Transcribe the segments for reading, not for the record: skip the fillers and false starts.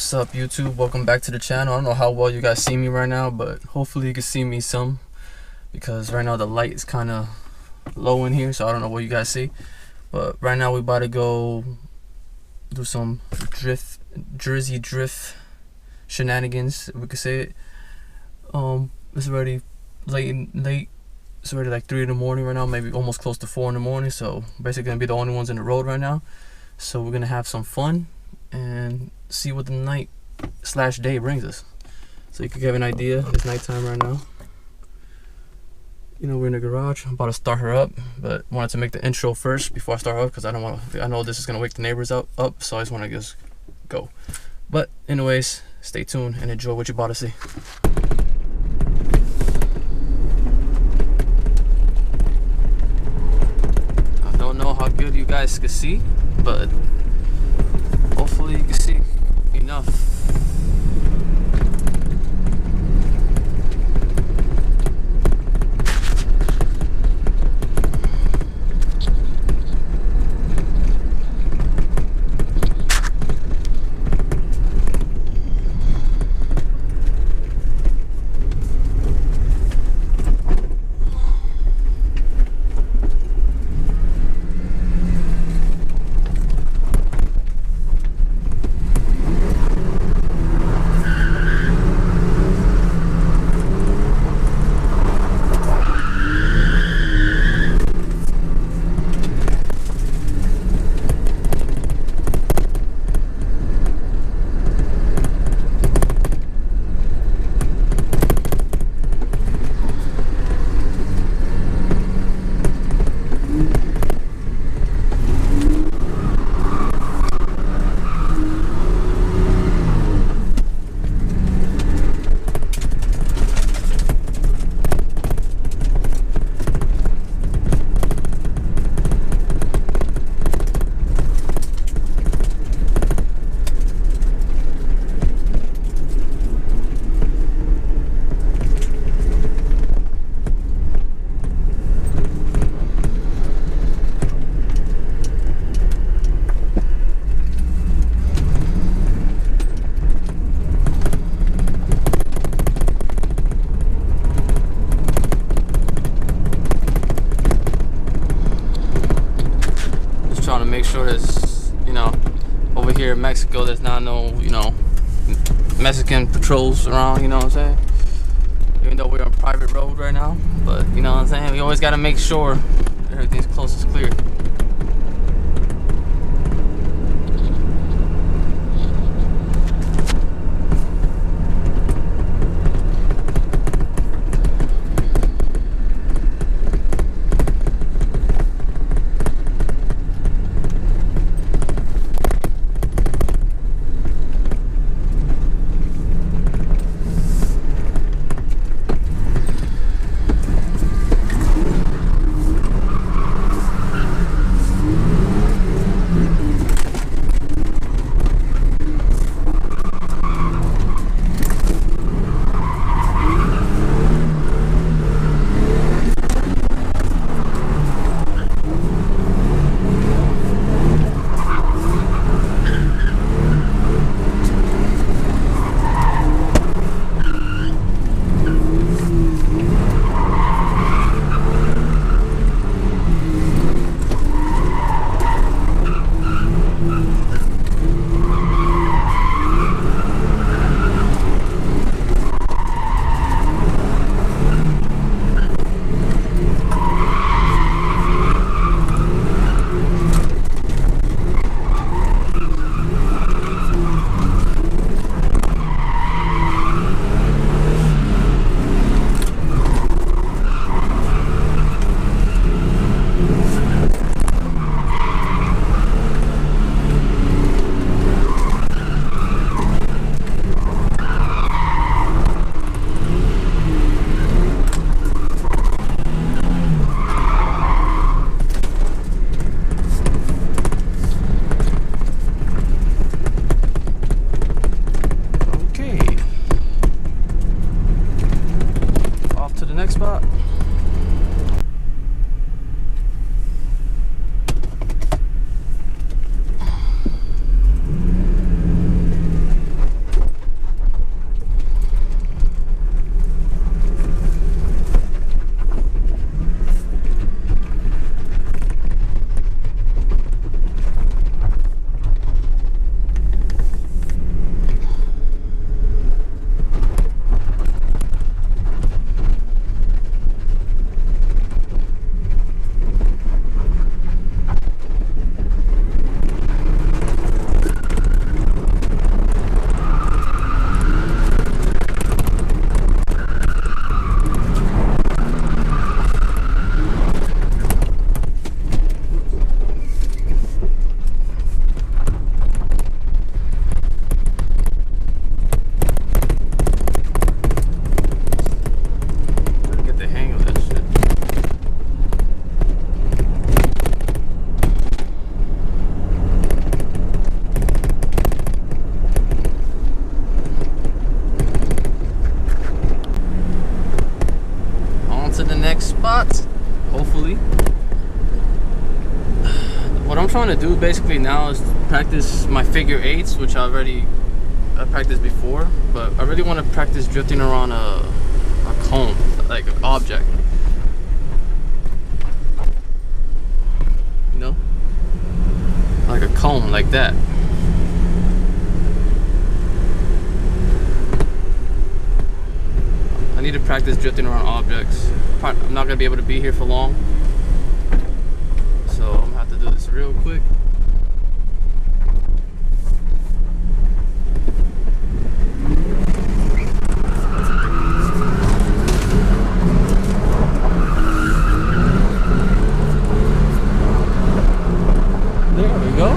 What's up, YouTube? Welcome back to the channel. I don't know how well you guys see me right now, but hopefully you can see me some, because right now the light is kind of low in here, so I don't know what you guys see. But right now we about to go do some Jersey drift shenanigans, if we could say it. It's already late. It's already like 3 in the morning right now, maybe almost close to 4 in the morning. So basically gonna be the only ones in the road right now. So we're gonna have some fun and see what the night / day brings us. So you can get an idea. It's nighttime right now. You know, we're in the garage. I'm about to start her up, but wanted to make the intro first before I start her up, because I know this is gonna wake the neighbors up, so I just want to just go. But anyways, stay tuned and enjoy what you're about to see. I don't know how good you guys can see, but hopefully you can see enough. Trying to make sure there's, over here in Mexico, there's not no, Mexican patrols around, you know what I'm saying? Even though we're on private road right now, but you know what I'm saying? We always got to make sure everything's close as clear. I'm trying to do basically now is practice my figure eights, which I practiced before, but I really want to practice drifting around a cone, like an object, you know, like a cone, like that. I need to practice drifting around objects. I'm not gonna be able to be here for long, so I'm gonna have to do this real quick. There we go.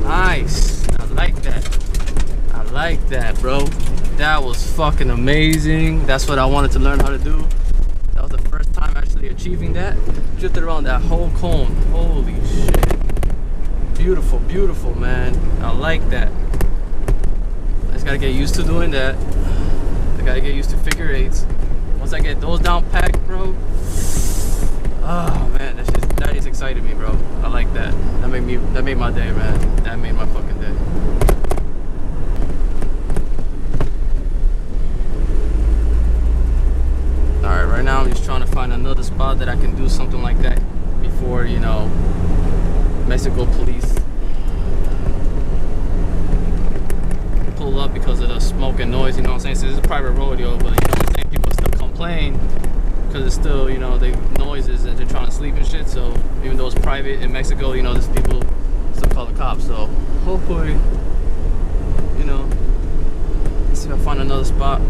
Nice. I like that. I like that, bro. That was fucking amazing. That's what I wanted to learn how to do. That was the first time actually achieving that. Drifted around that whole cone. Holy shit. Beautiful, beautiful, man. I like that. I just gotta get used to doing that. I gotta get used to figure eights. Once I get those down packed, bro. Oh man, that just excited me, bro. I like that. That made my day, man. That made my fucking day. Alright, right now I'm just trying to find another spot that I can do something like that before, you know, Mexico police pull up because of the smoke and noise, you know what I'm saying? So this is a private rodeo, but you know what I'm saying, people still complain because it's still, you know, the noises and they're trying to sleep and shit. So even though it's private in Mexico, you know, there's people still call the cops. So hopefully, you know, let's see if I find another spot.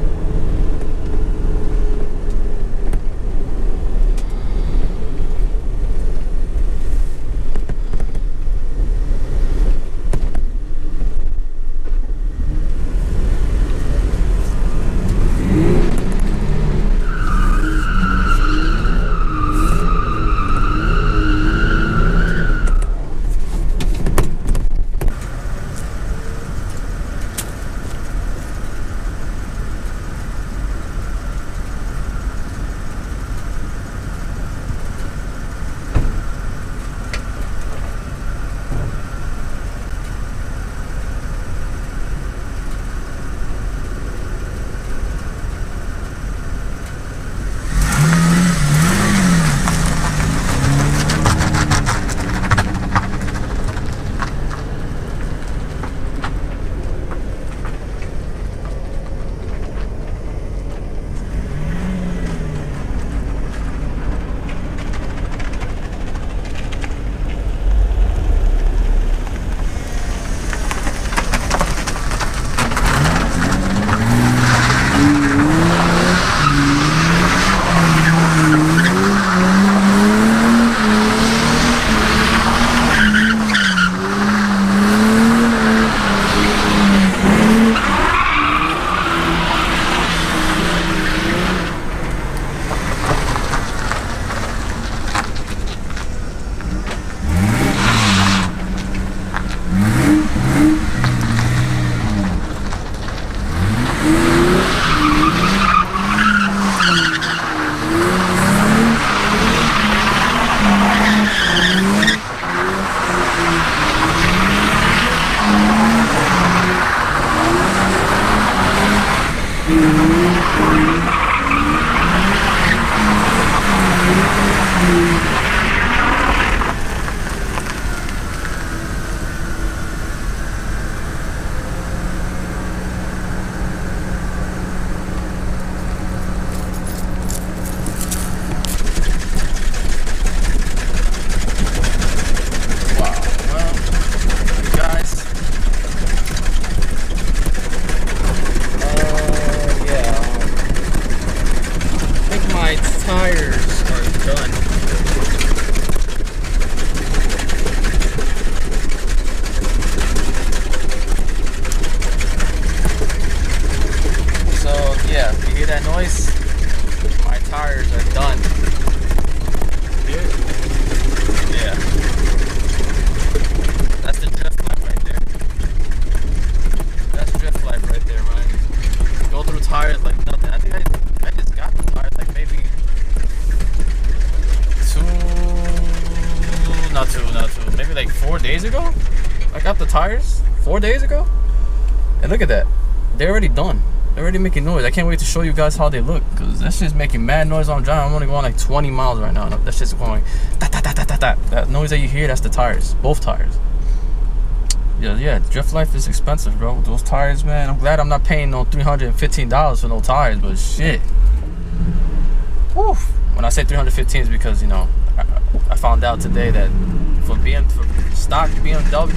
tires 4 days ago, and look at that, they're already done. They're already making noise. I can't wait to show you guys how they look, because that shit's making mad noise on driving. I'm only going like 20 miles right now. That shit's going da, da, da, da, da, da. That noise that you hear, that's the tires, both tires. Yeah, drift life is expensive, bro. Those tires, man. I'm glad I'm not paying no $315 for no tires, but shit. Woo. When I say 315 is because, you know, I found out today that for stock BMW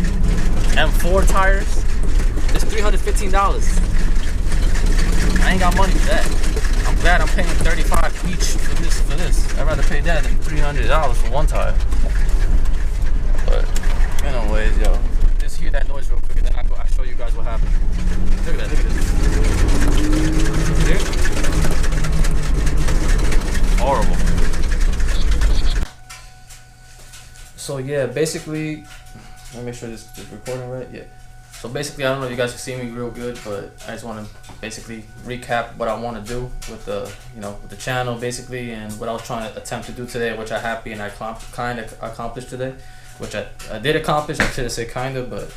M4 tires, it's $315. I ain't got money for that. I'm glad I'm paying $35 each for this. I'd rather pay that than $300 for one tire. But anyways, yo, just hear that noise real quick, and then I'll show you guys what happened. Look at that, look at this. See? Horrible. So yeah, basically, let me make sure this is recording right. Yeah. So basically, I don't know if you guys can see me real good, but I just want to basically recap what I want to do with the, you know, with the channel basically, and what I was trying to attempt to do today, which I'm happy and I kind of accomplished today, which I did accomplish. I shouldn't say kind of, but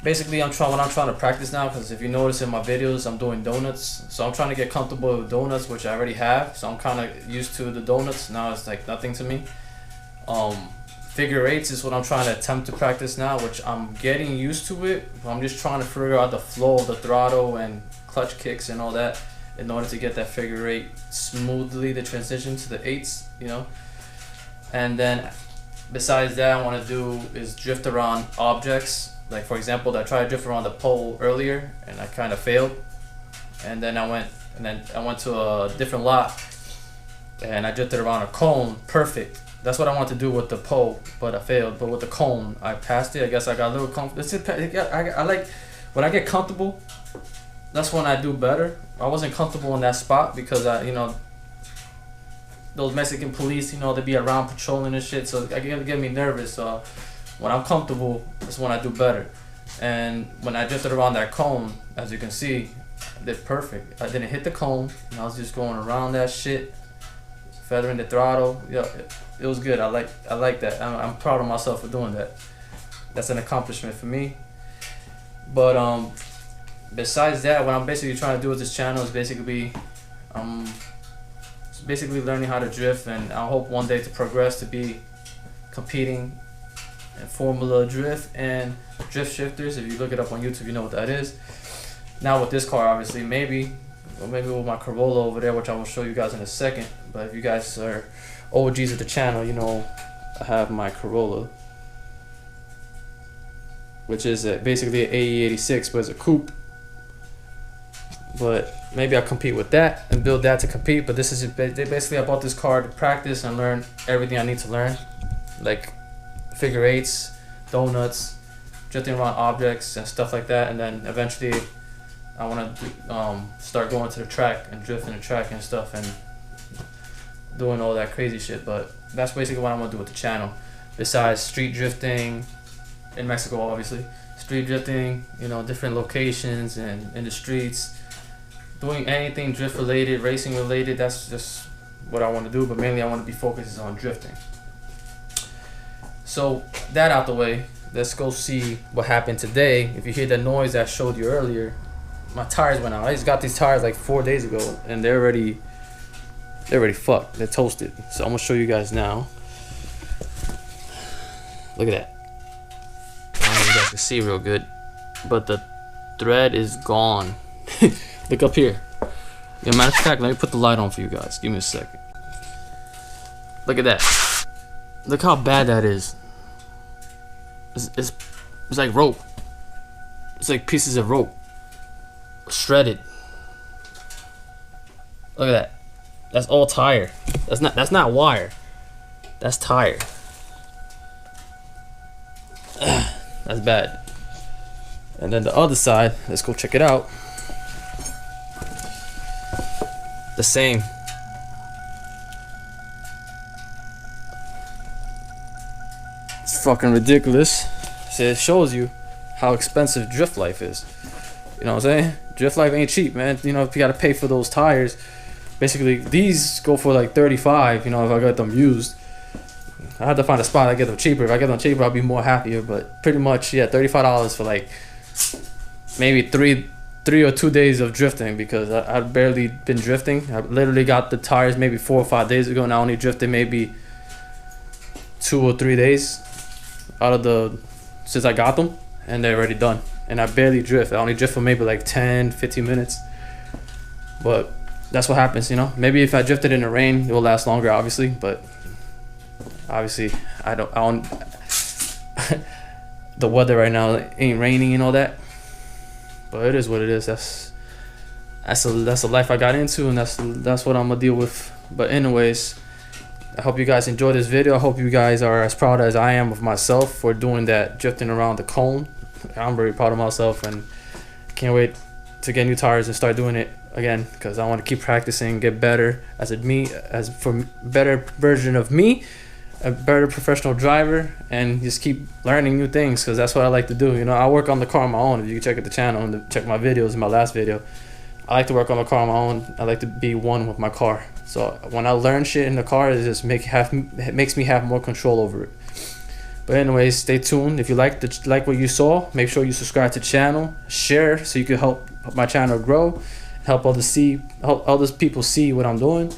basically what I'm trying to practice now, because if you notice in my videos, I'm doing donuts, so I'm trying to get comfortable with donuts, which I already have. So I'm kind of used to the donuts now. It's like nothing to me. Figure eights is what I'm trying to attempt to practice now, which I'm getting used to it. I'm just trying to figure out the flow of the throttle and clutch kicks and all that in order to get that figure eight smoothly, the transition to the eights, you know. And then besides that, I want to do is drift around objects. Like for example, I tried to drift around the pole earlier and I kind of failed. And then I went to a different lot and I drifted around a cone, perfect. That's what I want to do with the pole, but I failed. But with the cone, I passed it. I guess I got a little comfortable. I like when I get comfortable. That's when I do better. I wasn't comfortable in that spot because you know, those Mexican police, you know, they be around patrolling and shit. So it get me nervous. So when I'm comfortable, that's when I do better. And when I drifted around that cone, as you can see, I did perfect. I didn't hit the cone, and I was just going around that shit, feathering the throttle. Yeah. It was good. I like that. I'm proud of myself for doing that. That's an accomplishment for me. But besides that, what I'm basically trying to do with this channel is basically learning how to drift, and I hope one day to progress to be competing in Formula Drift and drift shifters. If you look it up on YouTube, you know what that is. Now with this car, obviously, maybe with my Corolla over there, which I will show you guys in a second. But if you guys are OGs of the channel, you know I have my Corolla, which is basically an AE86, but it's a coupe. But maybe I'll compete with that and build that to compete. But this is basically, I bought this car to practice and learn everything I need to learn, like figure eights, donuts, drifting around objects and stuff like that. And then eventually I want to start going to the track and drifting the track and stuff and doing all that crazy shit. But that's basically what I want to do with the channel, besides street drifting in Mexico, obviously street drifting, you know, different locations and in the streets, doing anything drift related, racing related. That's just what I want to do, but mainly I want to be focused on drifting. So that out the way, let's go see what happened today. If you hear the noise that I showed you earlier, my tires went out. I just got these tires like 4 days ago, and they're already fucked. They're toasted. So I'm gonna show you guys now. Look at that. I don't know if you guys can see real good, but the thread is gone. Look up here. Yeah, matter of fact, let me put the light on for you guys. Give me a second. Look at that. Look how bad that is. It's like rope. It's like pieces of rope, shredded. Look at that. That's all tire. That's not wire. That's tire. That's bad. And then the other side, let's go check it out. The same. It's fucking ridiculous. So it shows you how expensive drift life is. You know what I'm saying? Drift life ain't cheap, man. You know, if you gotta pay for those tires. Basically, these go for like 35, you know, if I got them used. I had to find a spot I get them cheaper. If I get them cheaper, I'll be more happier. But pretty much, yeah, $35 for like maybe three or 2 days of drifting, because I've barely been drifting. I literally got the tires maybe 4 or 5 days ago, and I only drifted maybe 2 or 3 days out of the since I got them, and they're already done. And I barely drift. I only drift for maybe like 10-15 minutes. But that's what happens, you know. Maybe if I drifted in the rain, it will last longer, obviously. But obviously, I don't the weather right now ain't raining and all that. But it is what it is. That's the life I got into, and that's what I'm gonna deal with. But anyways, I hope you guys enjoyed this video. I hope you guys are as proud as I am of myself for doing that, drifting around the cone. I'm very proud of myself, and can't wait to get new tires and start doing it again, because I want to keep practicing, get better as better version of me, a better professional driver, and just keep learning new things, because that's what I like to do. You know, I work on the car on my own. If you can check out the channel and check my videos in my last video, I like to work on the car on my own. I like to be one with my car. So when I learn shit in the car, it just makes me have more control over it. But anyways, stay tuned. If you like what you saw, make sure you subscribe to the channel, share, so you can help my channel grow, help others people see what I'm doing,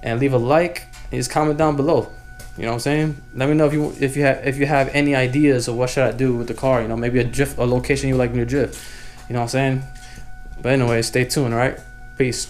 and leave a like and just comment down below. You know what I'm saying? Let me know if you have any ideas of what should I do with the car. You know, maybe a location you like me to drift. You know what I'm saying? But anyway, stay tuned. All right, peace.